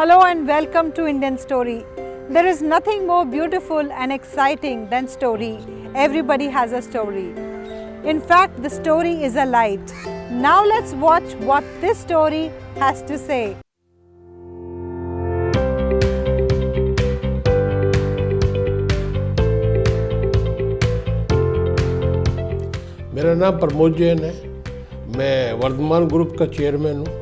Hello and welcome to Indian Story. There is nothing more beautiful and exciting than story. Everybody has a story. In fact, the story is a light. Now let's watch what this story has to say. मेरा नाम प्रमोद जैन है। मैं Varthaman group का chairman हूँ।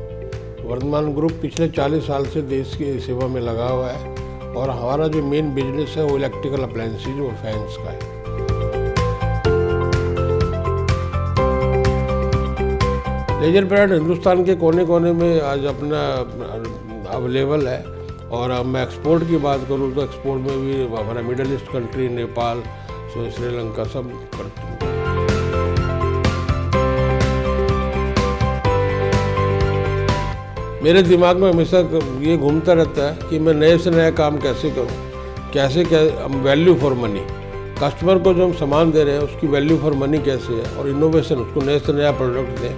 Varthaman group पिछले 40 साल से देश की सेवा में लगा हुआ है और हमारा जो मेन बिजनेस है वो इलेक्ट्रिकल अप्लायंसेज और फैंस का है। लेजर पैड हिंदुस्तान के कोने कोने में आज अपना अवेलेबल है और अब मैं एक्सपोर्ट की बात करूँ तो एक्सपोर्ट में भी हमारा middle east country, Nepal, Sri Lanka सब करते हैं। मेरे दिमाग में हमेशा ये घूमता रहता है कि मैं नए से नया काम कैसे करूं, कैसे वैल्यू फॉर मनी, कस्टमर को जो हम सामान दे रहे हैं उसकी वैल्यू फॉर मनी कैसे है और इनोवेशन, उसको नए से नया प्रोडक्ट दें।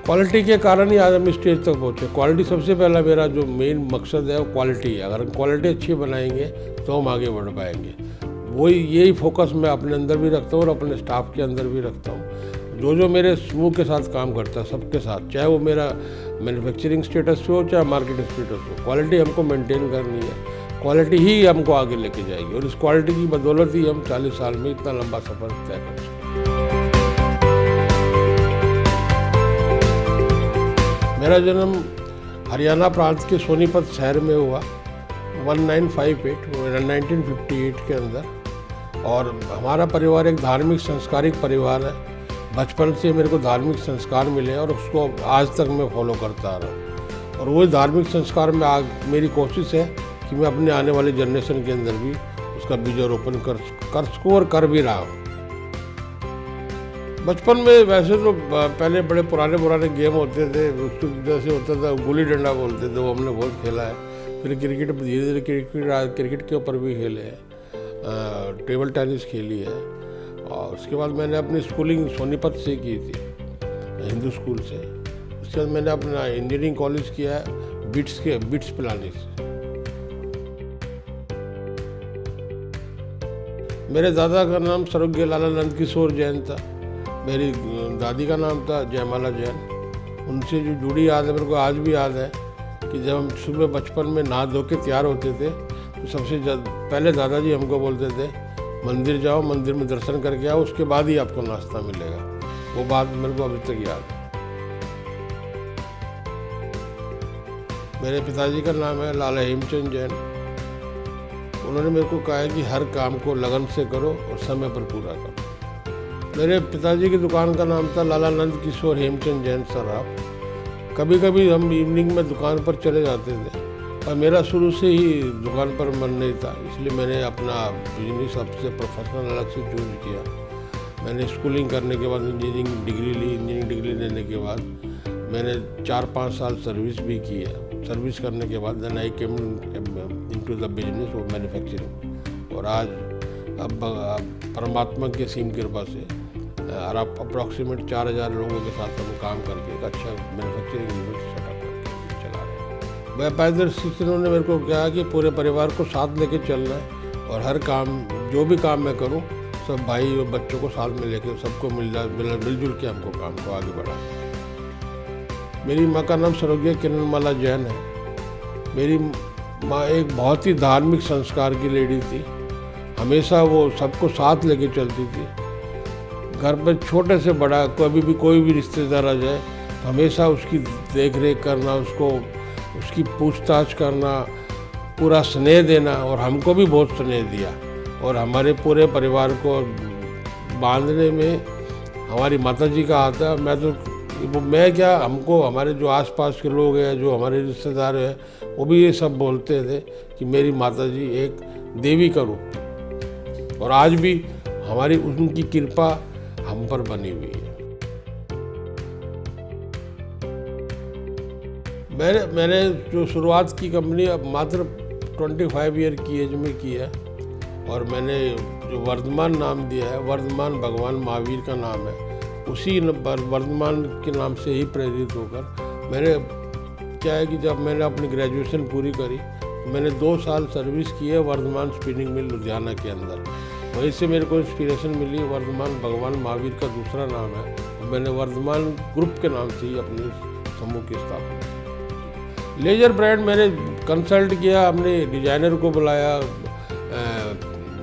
क्वालिटी के कारण ही आज हम स्टेज तक पहुँचे। क्वालिटी सबसे पहला मेरा जो मेन मकसद है वो क्वालिटी है। अगर हम क्वालिटी अच्छी बनाएंगे तो हम आगे बढ़ पाएंगे। वही यही फोकस मैं अपने अंदर भी रखता हूँ और अपने स्टाफ के अंदर भी रखता हूँ। जो मेरे समूह के साथ काम करता है सबके साथ, चाहे वो मेरा मैन्युफैक्चरिंग स्टेटस हो चाहे मार्केटिंग स्टेटस हो, क्वालिटी हमको मेंटेन करनी है। क्वालिटी ही हमको आगे लेके जाएगी और इस क्वालिटी की बदौलत ही हम 40 साल में इतना लंबा सफर तय कर सकते हैं। मेरा जन्म हरियाणा प्रांत के सोनीपत शहर में हुआ 1958 के अंदर। और हमारा परिवार एक धार्मिक संस्कारिक परिवार है। बचपन से मेरे को धार्मिक संस्कार मिले और उसको आज तक मैं फॉलो करता आ रहा हूँ और वही धार्मिक संस्कार में मेरी कोशिश है कि मैं अपने आने वाले जनरेशन के अंदर भी उसका बीजारोपण कर सकूँ और कर भी रहा हूँ। बचपन में वैसे तो पहले बड़े पुराने गेम होते थे, उसको जैसे होता था गुल्ली डंडा बोलते थे, वो हमने बहुत खेला है। फिर क्रिकेट धीरे धीरे क्रिकेट के ऊपर भी खेले हैं, टेबल टेनिस खेली है। और उसके बाद मैंने अपनी स्कूलिंग सोनीपत से की थी, हिंदू स्कूल से। उसके बाद मैंने अपना इंजीनियरिंग कॉलेज किया है बिट्स पिलानी से। मेरे दादा का नाम स्वर्गीय लाला नंद किशोर जैन था। मेरी दादी का नाम था जयमाला जैन। उनसे जो जुड़ी याद है मेरे को आज भी याद है कि जब हम सुबह बचपन में नहा धो के तैयार होते थे तो सबसे पहले दादाजी हमको बोलते थे मंदिर जाओ, मंदिर में दर्शन करके आओ, उसके बाद ही आपको नाश्ता मिलेगा। वो बात मेरे को अभी तक याद है। मेरे पिताजी का नाम है लाला हेमचंद जैन। उन्होंने मेरे को कहा है कि हर काम को लगन से करो और समय पर पूरा करो। मेरे पिताजी की दुकान का नाम था लाला नंद किशोर हेमचंद जैन सराफ। कभी कभी हम इवनिंग में दुकान पर चले जाते थे और मेरा शुरू से ही दुकान पर मन नहीं था, इसलिए मैंने अपना बिजनेस सबसे प्रोफेशनल अलग से चूज किया। मैंने स्कूलिंग करने के बाद इंजीनियरिंग डिग्री ली। इंजीनियरिंग डिग्री लेने के बाद मैंने 4-5 साल सर्विस भी की है। सर्विस करने के बाद then I came into the business और मैन्युफैक्चरिंग। और आज अब परमात्मा की असीम कृपा से अप्रॉक्सीमेट 4000 लोगों के साथ हम काम करके एक अच्छा मैन्युफैक्चरिंग यूनिट सेटअप करके चला रहे हैं। व्यापार शिक्षकों ने मेरे को कहा कि पूरे परिवार को साथ लेके चलना है और हर काम, जो भी काम मैं करूं, सब भाई और बच्चों को साथ में लेके सबको मिलजुल के हमको काम को आगे बढ़ाना। मेरी माँ का नाम स्वर्गीय किरणमाला जैन है। मेरी माँ एक बहुत ही धार्मिक संस्कार की लेडी थी। हमेशा वो सबको साथ लेके चलती थी। घर पर छोटे से बड़ा कभी भी कोई भी रिश्तेदार आ जाए तो हमेशा उसकी देख रेख करना, उसकी पूछताछ करना, पूरा स्नेह देना और हमको भी बहुत स्नेह दिया। और हमारे पूरे परिवार को बांधने में हमारी माताजी का हाथ है। मैं क्या, हमको हमारे जो आसपास के लोग हैं, जो हमारे रिश्तेदार हैं, वो भी ये सब बोलते थे कि मेरी माताजी एक देवी का रूप थी। और आज भी हमारी उनकी कृपा हम पर बनी हुई है। मैंने जो शुरुआत की कंपनी अब मात्र 25 ईयर की एज में की है और मैंने जो वर्धमान नाम दिया है, वर्धमान भगवान महावीर का नाम है, उसी वर्धमान के नाम से ही प्रेरित होकर मैंने क्या है कि जब मैंने अपनी ग्रेजुएशन पूरी करी, मैंने 2 साल सर्विस की है वर्धमान स्पिनिंग मिल लुधियाना के अंदर। वहीं से मेरे को इंस्पिरेशन मिली। वर्धमान भगवान महावीर का दूसरा नाम है और मैंने वर्धमान ग्रुप के नाम से ही अपने समूह की स्थापना की। लेजर ब्रांड मैंने कंसल्ट किया, हमने डिजाइनर को बुलाया,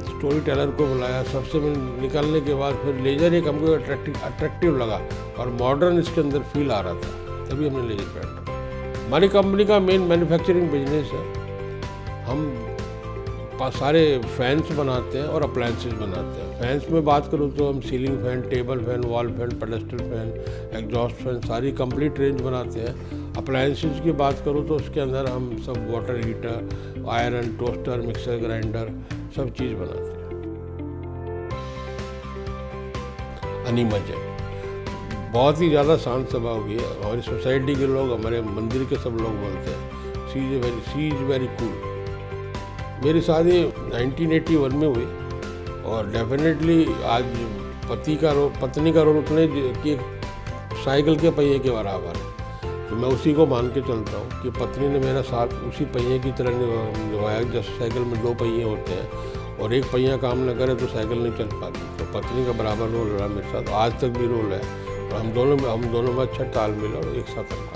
स्टोरी टेलर को बुलाया, सबसे निकलने के बाद फिर लेजर एक हमको अट्रैक्टिव लगा और मॉडर्न इसके अंदर फील आ रहा था, तभी हमने लेजर ब्रांड रखा। हमारी कंपनी का मेन मैन्युफैक्चरिंग बिजनेस है। हम सारे फैंस बनाते हैं और अप्लायंसेस बनाते हैं। फैंस में बात करूँ तो हम ceiling fan, table fan, wall fan, pedestal fan, exhaust fan, सारी कंप्लीट रेंज बनाते हैं। अप्लायंसेस की बात करूँ तो उसके अंदर हम सब water heater, iron, toaster, mixer grinder सब चीज़ बनाते हैं। अनिमज है, बहुत ही ज़्यादा शांत स्वभाव की है। हमारी सोसाइटी के लोग, हमारे मंदिर के सब लोग बोलते हैं शी इज़ वेरी कूल। मेरी शादी 1981 में हुई और डेफिनेटली आज पत्नी का रोल उतने कि साइकिल के पहिए के बराबर है। तो मैं उसी को मान के चलता हूँ कि पत्नी ने मेरा साथ उसी पहिए की तरह निभाया। जैसे साइकिल में 2 पहिए होते हैं और एक पहिया काम न करे तो साइकिल नहीं चल पाती। तो पत्नी का बराबर रोल रहा मेरे साथ, आज तक भी रोल है और हम दोनों में अच्छा तालमेल और एक साथ रखा।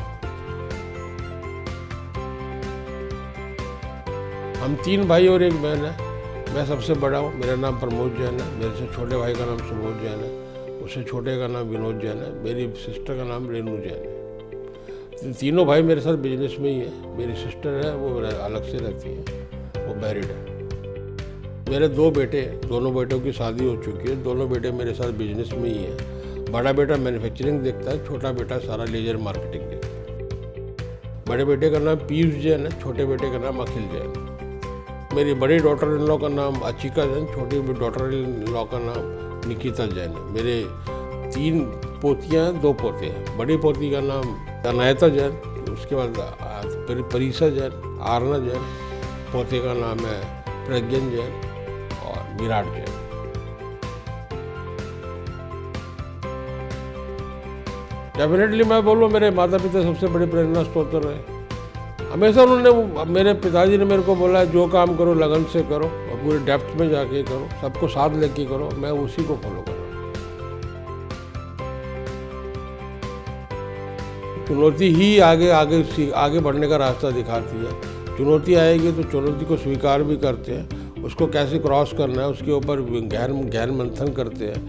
हम 3 भाई और 1 बहन है। मैं सबसे बड़ा हूँ, मेरा नाम प्रमोद जैन है। मेरे से छोटे भाई का नाम सुबोध जैन है, उससे छोटे का नाम विनोद जैन है, मेरी सिस्टर का नाम रेनू जैन है। तीनों भाई मेरे साथ बिजनेस में ही है। मेरी सिस्टर है, वो अलग से रहती है, वो मैरिड है। मेरे 2 बेटे हैं, दोनों बेटों की शादी हो चुकी है। दोनों बेटे मेरे साथ बिजनेस में ही है। बड़ा बेटा मैन्युफैक्चरिंग देखता है, छोटा बेटा सारा लेजर मार्केटिंग देखता है। बड़े बेटे का नाम पीयूष जैन है, छोटे बेटे का नाम अखिल जैन है। मेरी बड़ी डॉटर इन लॉ का नाम अचिका जैन, छोटी डॉटर इन लॉ का नाम निकिता जैन है। मेरे 3 पोतियाँ 2 पोते हैं। बड़ी पोती का नाम अनायता जैन, उसके बाद परिसा जैन, आरना जैन, पोते का नाम है प्रज्ञन जैन और विराट जैन। डेफिनेटली मैं बोलूँ मेरे माता पिता सबसे बड़े प्रेरणा स्रोत रहे। हमेशा उन्होंने, मेरे पिताजी ने मेरे को बोला जो काम करो लगन से करो और पूरे डेप्थ में जाके करो, सबको साथ लेके करो। मैं उसी को फॉलो कर रहा हूँ। चुनौती ही आगे बढ़ने का रास्ता दिखाती है। चुनौती आएगी तो चुनौती को स्वीकार भी करते हैं, उसको कैसे क्रॉस करना है उसके ऊपर ज्ञान मंथन करते हैं।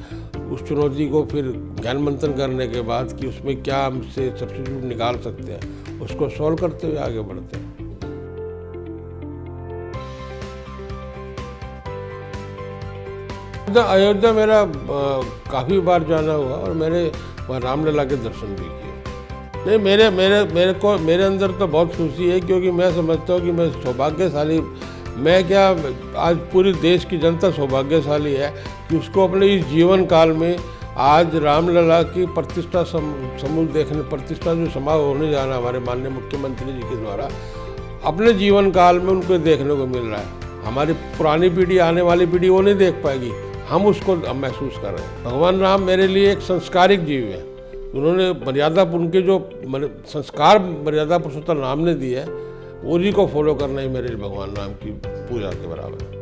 उस चुनौती को फिर ज्ञान मंथन करने के बाद कि उसमें क्या हमसे सब्स्टिट्यूट निकाल सकते हैं, उसको सॉल्व करते हुए आगे बढ़ते हैं। अयोध्या मेरा काफ़ी बार जाना हुआ और मैंने वहाँ रामलला के दर्शन भी किए। नहीं, मेरे अंदर तो बहुत खुशी है, क्योंकि मैं समझता हूँ कि मैं सौभाग्यशाली, मैं क्या आज पूरे देश की जनता सौभाग्यशाली है कि उसको अपने इस जीवन काल में आज रामलला की प्रतिष्ठा प्रतिष्ठा जो समारोह होने जा रहा है हमारे माननीय मुख्यमंत्री जी के द्वारा, अपने जीवन काल में उनको देखने को मिल रहा है। हमारी पुरानी पीढ़ी, आने वाली पीढ़ी वो नहीं देख पाएगी, हम उसको महसूस कर रहे हैं। भगवान राम मेरे लिए एक संस्कारिक जीव है। उन्होंने मर्यादा, उनके जो संस्कार मर्यादा पुरुषोत्तम राम ने दिए है, उन्हीं को फॉलो करना ही मेरे लिए भगवान राम की पूजा के बराबर है।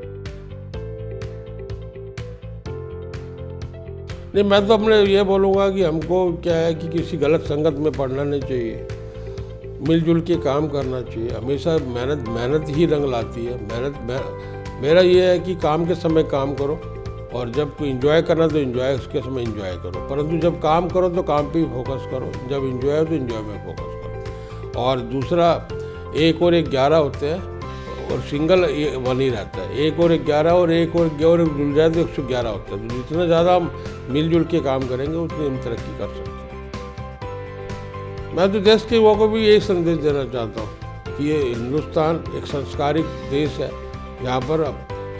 नहीं, मैं तो अपने ये बोलूँगा कि हमको क्या है कि किसी गलत संगत में पड़ना नहीं चाहिए, मिलजुल के काम करना चाहिए। हमेशा मेहनत ही रंग लाती है। मेरा ये है कि काम के समय काम करो और जब कोई इन्जॉय करना तो इन्जॉय उसके समय इन्जॉय करो, परंतु जब काम करो तो काम पे ही फोकस करो, जब इन्जॉय हो तो इन्जॉय में फोकस करो। और दूसरा, 1 और 1 11 होते हैं और सिंगल 1 ही रहता है। 1 और 1 11 और 1 और 1 जुड़ जाए तो 111 होता है। तो जितना ज़्यादा हम मिलजुल के काम करेंगे उतनी हम तरक्की कर सकते हैं। मैं तो देश के युवाओं को भी यही संदेश देना चाहता हूँ कि ये हिंदुस्तान एक संस्कारिक देश है, यहाँ पर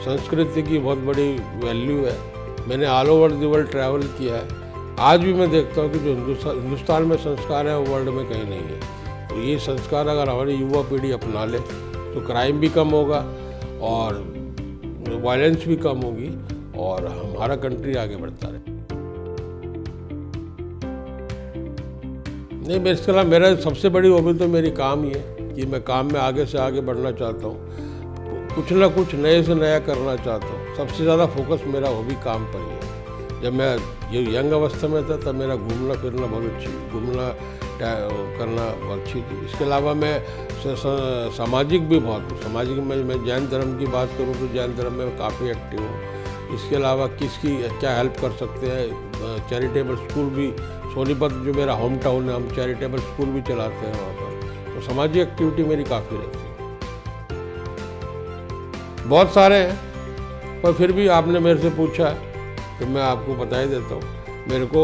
संस्कृति की बहुत बड़ी वैल्यू है। मैंने all over the world travel किया है, आज भी मैं देखता हूँ कि जो हिंदुस्तान में संस्कार है वो वर्ल्ड में कहीं नहीं है। तो ये संस्कार अगर हमारी युवा पीढ़ी अपना ले तो क्राइम भी कम होगा और वायलेंस भी कम होगी और हमारा कंट्री आगे बढ़ता रहे। नहीं, मेरे इसके अलावा मेरा सबसे बड़ी हॉबी तो मेरी काम ही है कि मैं काम में आगे से आगे बढ़ना चाहता हूँ, कुछ ना कुछ नए से नया करना चाहता हूँ। सबसे ज़्यादा फोकस मेरा हॉबी काम पर ही है। जब मैं ये यंग अवस्था में था तब मेरा घूमना फिरना बहुत अच्छी, घूमना करना बहुत अच्छी थी। इसके अलावा मैं सामाजिक भी बहुत हूँ। सामाजिक में मैं जैन धर्म की बात करूँ तो जैन धर्म में काफ़ी एक्टिव हूँ। इसके अलावा किसकी क्या हेल्प कर सकते हैं, चैरिटेबल स्कूल भी, सोनीपत जो मेरा होम टाउन है, हम चैरिटेबल स्कूल भी चलाते हैं वहाँ पर। तो सामाजिक एक्टिविटी मेरी काफ़ी रहती है। बहुत सारे हैं, पर फिर भी आपने मेरे से पूछा तो मैं आपको बता ही देता हूँ। मेरे को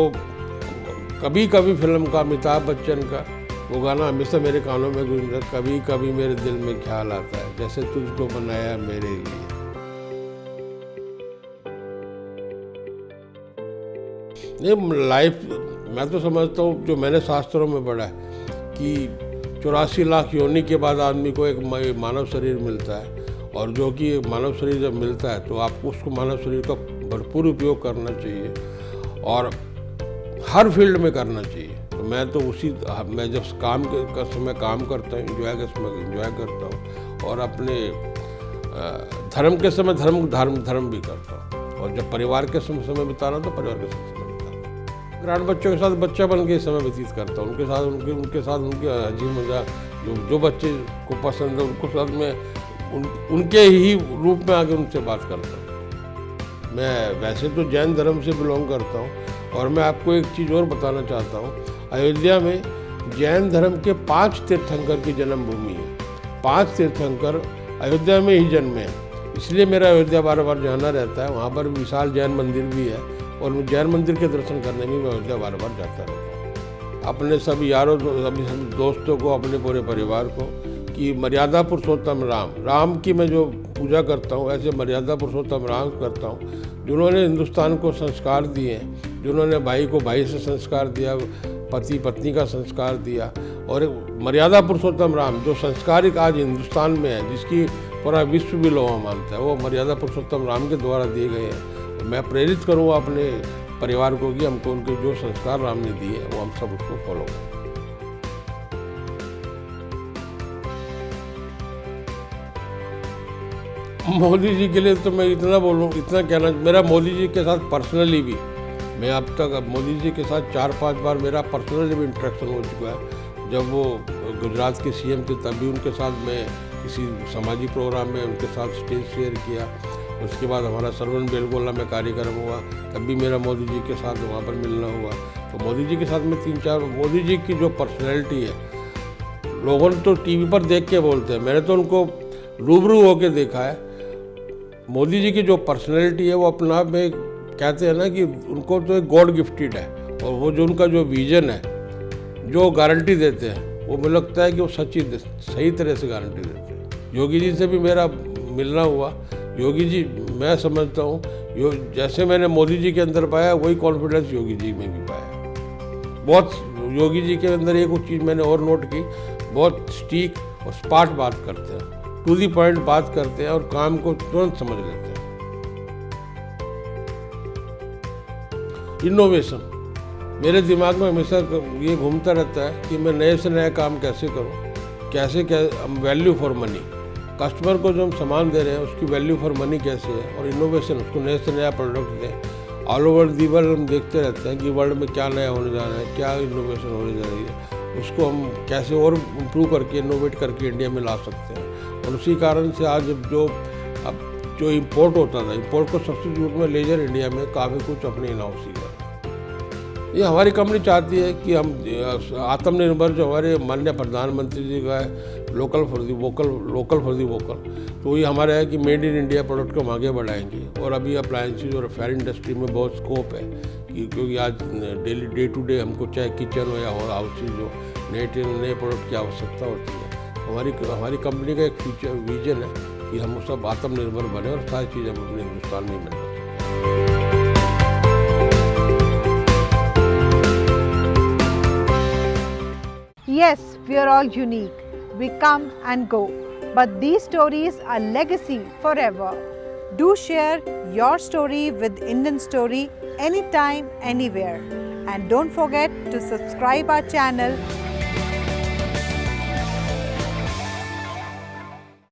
कभी कभी फिल्म का, अमिताभ बच्चन का वो गाना हमेशा मेरे कानों में गूंजता, कभी कभी मेरे दिल में ख्याल आता है, जैसे तुझको बनाया मेरे लिए। नहीं, लाइफ मैं तो समझता हूँ, जो मैंने शास्त्रों में पढ़ा है कि 84 लाख योनि के बाद आदमी को एक मानव शरीर मिलता है, और जो कि मानव शरीर जब मिलता है तो आपको उसको मानव शरीर का भरपूर उपयोग करना चाहिए और हर फील्ड में करना चाहिए। तो मैं तो मैं जब काम के समय काम करता हूँ, इंजॉय करता हूँ, और अपने धर्म के समय धर्म भी करता हूँ, और जब परिवार के समय बिता रहा हूँ तो परिवार के समय बिता रहा हूँ। ग्रांड बच्चों के साथ बच्चा बन के समय व्यतीत करता हूँ, उनके साथ उनके हंसी मजाक जो बच्चे को पसंद है उनको साथ में उनके ही रूप में आके उनसे बात करता हूँ। मैं वैसे तो जैन धर्म से बिलोंग करता हूँ, और मैं आपको एक चीज़ और बताना चाहता हूँ। अयोध्या में जैन धर्म के 5 तीर्थंकर की जन्मभूमि है। 5 तीर्थंकर अयोध्या में ही जन्मे हैं, इसलिए मेरा अयोध्या बार बार जाना रहता है। वहाँ पर विशाल जैन मंदिर भी है, और जैन मंदिर के दर्शन करने में मैं अयोध्या बार बार जाता रहता हूँ। अपने सभी यारों, सभी दोस्तों को, अपने पूरे परिवार को कि मर्यादा पुरुषोत्तम राम की मैं जो पूजा करता हूँ, ऐसे मर्यादा पुरुषोत्तम राम करता हूँ, जिन्होंने हिंदुस्तान को संस्कार दिए हैं, जिन्होंने भाई को भाई से संस्कार दिया, पति पत्नी का संस्कार दिया, और मर्यादा पुरुषोत्तम राम जो संस्कारिक आज हिंदुस्तान में है, जिसकी पूरा विश्व भी लोहा मानता है, वो मर्यादा पुरुषोत्तम राम के द्वारा दिए गए हैं। मैं प्रेरित करूँगा अपने परिवार को कि हमको उनके जो संस्कार राम ने दिए वो हम सब उसको फॉलो करें। मोदी जी के लिए तो मैं इतना कहना, मेरा मोदी जी के साथ पर्सनली भी, मैं अब तक मोदी जी के साथ 4-5 बार मेरा पर्सनली भी इंटरेक्शन हो चुका है। जब वो गुजरात के सीएम थे तब भी उनके साथ मैं किसी सामाजिक प्रोग्राम में उनके साथ स्टेज शेयर किया। उसके बाद हमारा सरवन बेलगोला में कार्यक्रम हुआ, तब भी मेरा मोदी जी के साथ वहाँ पर मिलना हुआ। तो मोदी जी के साथ में 3-4, मोदी जी की जो पर्सनैलिटी है, लोगों ने तो टीवी पर देख के बोलते हैं, मैंने तो उनको रूबरू होके देखा है। मोदी जी की जो पर्सनैलिटी है वो अपने आप में, कहते हैं ना कि उनको तो एक गॉड गिफ्टेड है, और वो जो उनका जो विजन है, जो गारंटी देते हैं, वो मुझे लगता है कि वो सही तरह से गारंटी देते हैं। योगी जी से भी मेरा मिलना हुआ। योगी जी, मैं समझता हूँ जैसे मैंने मोदी जी के अंदर पाया वही कॉन्फिडेंस योगी जी में भी पाया। बहुत योगी जी के अंदर एक चीज़ मैंने और नोट की, बहुत स्टीक और स्पार्ट बात करते हैं, टू दी पॉइंट बात करते हैं, और काम को तुरंत समझ लेते हैं। इनोवेशन मेरे दिमाग में हमेशा ये घूमता रहता है कि मैं नए से नया काम कैसे करूं, कैसे वैल्यू फॉर मनी, कस्टमर को जो हम सामान दे रहे हैं उसकी वैल्यू फॉर मनी कैसे है, और इनोवेशन, उसको नए से नया प्रोडक्ट दें। ऑल ओवर दी वर्ल्ड हम देखते रहते हैं कि वर्ल्ड में क्या नया होने जा रहा है, क्या इनोवेशन होने जा रही है, उसको हम कैसे और इम्प्रूव करके, इनोवेट करके इंडिया में ला सकते हैं। और उसी कारण से आज जो इम्पोर्ट होता था, इम्पोर्ट को सब्सिट्यूट में लेजर इंडिया में काफ़ी कुछ अपने इन हाउस सीखा। ये हमारी कंपनी चाहती है कि हम आत्मनिर्भर, जो हमारे माननीय प्रधानमंत्री जी का है, लोकल फॉर दी वोकल, तो ये हमारा है कि मेड इन इंडिया प्रोडक्ट को हम आगे बढ़ाएंगे। और अभी अप्लायंसेज और फेयर इंडस्ट्री में बहुत स्कोप है, क्योंकि आज डे टू डे हमको चाहे किचन हो या हाउसेज हो, नए प्रोडक्ट की आवश्यकता होती है। हमारी कंपनी का एक विजन है कि हम सब आत्मनिर्भर बने और सारी चीज़ें हम अपने हिंदुस्तान में मिल सकें। Yes, we are all unique. We come and go, but these stories are legacy forever. Do share your story with Indian Story anytime, anywhere. And don't forget to subscribe our channel